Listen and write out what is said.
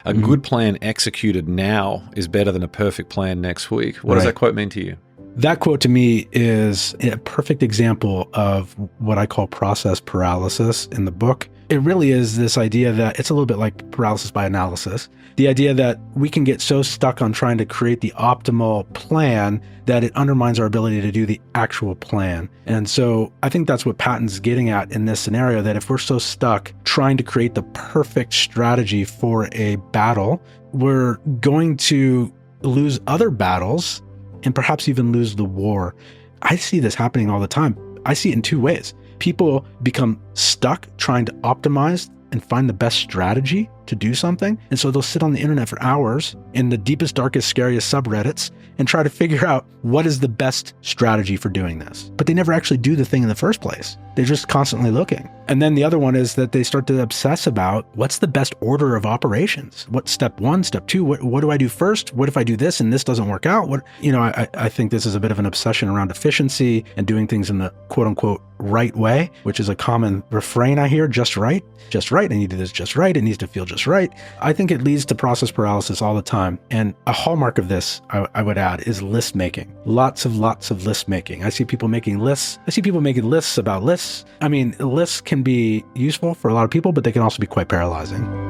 A good plan executed now is better than a perfect plan next week. What does that quote mean to you? That quote to me is a perfect example of what I call process paralysis in the book. It really is this idea that it's a little bit like paralysis by analysis. The idea that we can get so stuck on trying to create the optimal plan that it undermines our ability to do the actual plan. And so I think that's what Patton's getting at in this scenario, that if we're so stuck trying to create the perfect strategy for a battle, we're going to lose other battles and perhaps even lose the war. I see this happening all the time. I see it in two ways. People become stuck trying to optimize and find the best strategy to do something. And so they'll sit on the internet for hours in the deepest, darkest, scariest subreddits and try to figure out what is the best strategy for doing this. But they never actually do the thing in the first place. They're just constantly looking. And then the other one is that they start to obsess about what's the best order of operations? What's step one, step two? What do I do first? What if I do this and this doesn't work out? I think this is a bit of an obsession around efficiency and doing things in the quote unquote right way, which is a common refrain I hear, just right. I need to do this just right. It needs to feel just right. I think it leads to process paralysis all the time. And a hallmark of this, I would add, is list making. Lots of list making. I see people making lists. I see people making lists about lists. I mean, lists can be useful for a lot of people, but they can also be quite paralyzing.